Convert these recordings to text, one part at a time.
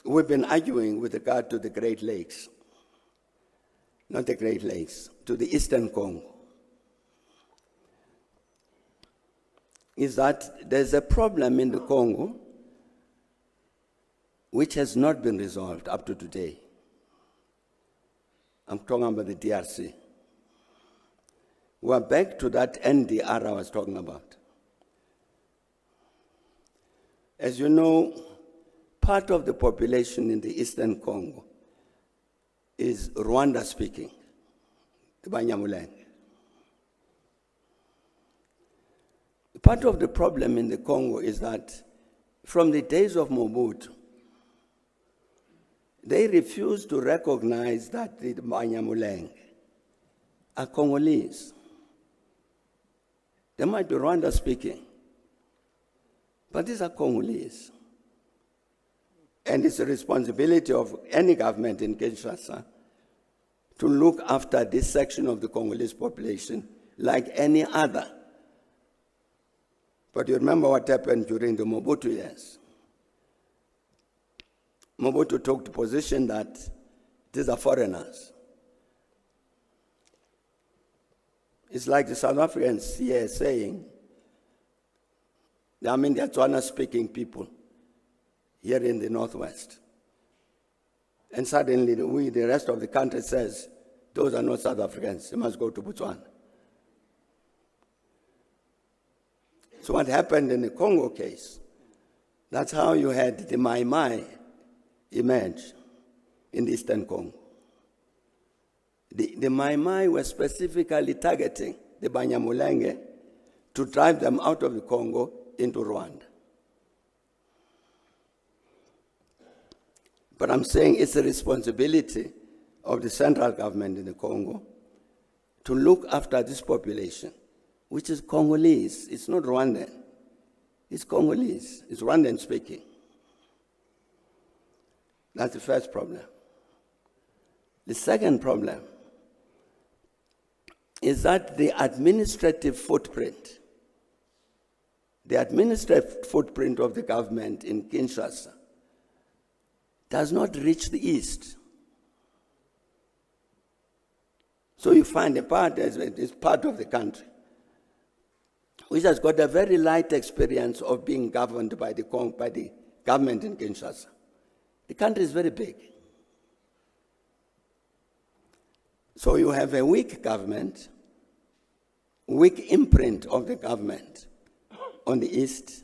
we've been arguing with regard to the Great Lakes, not the Great Lakes, to the Eastern Congo, is that there's a problem in the Congo which has not been resolved up to today. I'm talking about the DRC. We're back to that NDR I was talking about. As you know, part of the population in the Eastern Congo is Rwanda speaking, the Banyamulenge. Part of the problem in the Congo is that from the days of Mobutu, they refused to recognize that the Banyamulenge are Congolese. They might be Rwanda speaking, but these are Congolese. And it's the responsibility of any government in Kinshasa to look after this section of the Congolese population like any other. But you remember what happened during the Mobutu years. Mobutu took the position that these are foreigners. It's like the South Africans here saying, I mean, they're Tswana-speaking people here in the Northwest. And suddenly, the rest of the country says, those are not South Africans, they must go to Botswana. So what happened in the Congo case, that's how you had the Mai Mai emerge in the Eastern Congo. The Mai Mai were specifically targeting the Banyamulenge to drive them out of the Congo into Rwanda. But I'm saying it's a responsibility of the central government in the Congo to look after this population, which is Congolese. It's not Rwandan. It's Congolese. It's Rwandan speaking. That's the first problem. The second problem is that the administrative footprint of the government in Kinshasa does not reach the East. So you find a part is part of the country which has got a very light experience of being governed by the government in Kinshasa. The country is very big. So you have a weak government, weak imprint of the government on the East.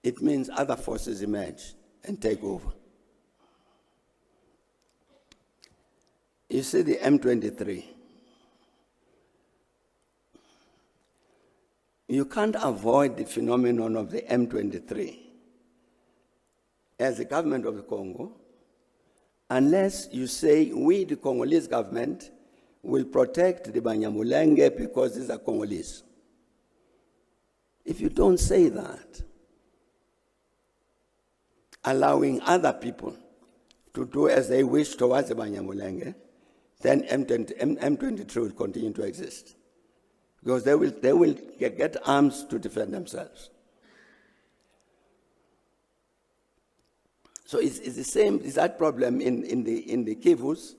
It means other forces emerge and take over. You see the M23. You can't avoid the phenomenon of the M23 as the government of the Congo unless you say, we, the Congolese government, will protect the Banyamulenge because these are Congolese. If you don't say that, allowing other people to do as they wish towards the Banyamulenge, then M23 will continue to exist. Because they will get arms to defend themselves. So it's the same, is that problem in the Kivus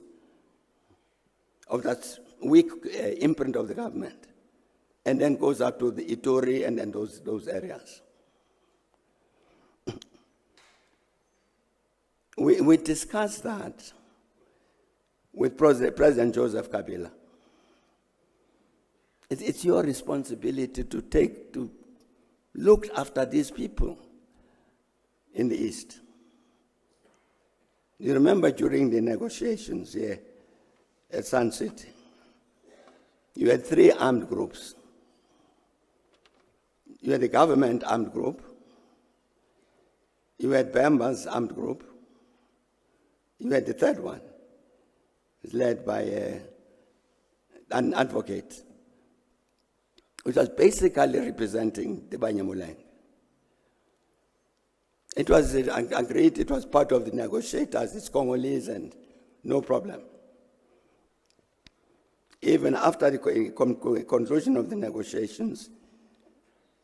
of that weak imprint of the government, and then goes up to the Ituri and then those areas. We discussed that with President Joseph Kabila. It's your responsibility to look after these people in the East. You remember during the negotiations here at Sun City, you had 3 armed groups. You had the government armed group, you had Bemba's armed group, you had the third one. It's led by an advocate, which was basically representing the Banyamulenge. It was agreed, it was part of the negotiators, it's Congolese and no problem. Even after the conclusion of the negotiations,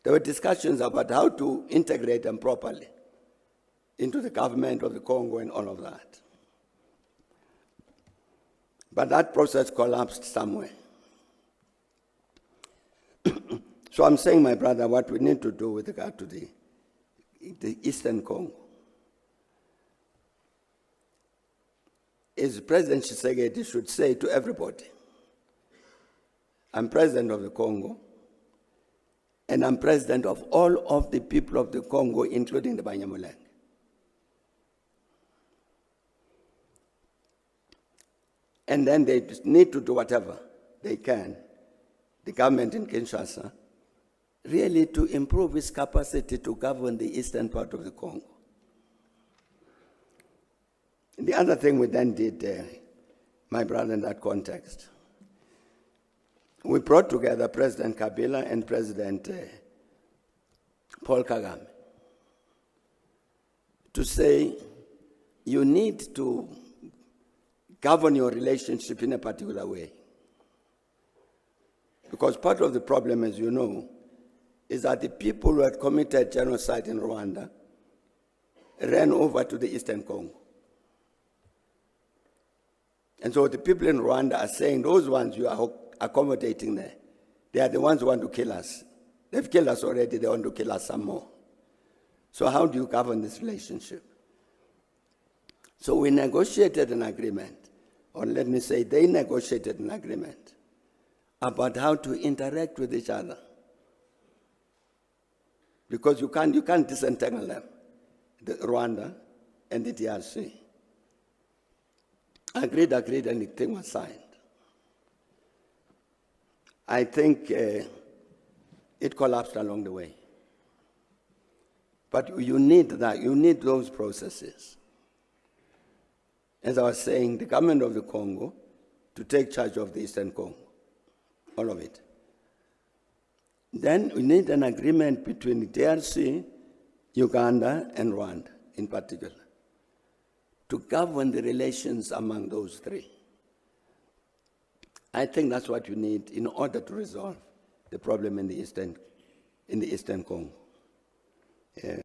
there were discussions about how to integrate them properly. into the government of the Congo and all of that. But that process collapsed somewhere. So I'm saying, my brother, what we need to do with regard to the Eastern Congo is President Tshisekedi should say to everybody, I'm president of the Congo, and I'm president of all of the people of the Congo, including the Banyamulenge. And then they need to do whatever they can, the government in Kinshasa, really to improve its capacity to govern the eastern part of the Congo. The other thing we then did, my brother, in that context, we brought together President Kabila and President Paul Kagame to say, you need to govern your relationship in a particular way. Because part of the problem, as you know, is that the people who had committed genocide in Rwanda ran over to the Eastern Congo. And so the people in Rwanda are saying, those ones you are accommodating there, they are the ones who want to kill us. They've killed us already, they want to kill us some more. So how do you govern this relationship? So we negotiated an agreement, or let me say they negotiated an agreement about how to interact with each other. Because you can't disentangle them, the Rwanda and the DRC. Agreed, and the thing was signed. I think it collapsed along the way. But you need that, you need those processes. As I was saying, the government of the Congo to take charge of the Eastern Congo, all of it. Then we need an agreement between the DRC, Uganda, and Rwanda in particular, to govern the relations among those three. I think that's what you need in order to resolve the problem in the Eastern Congo. Yeah.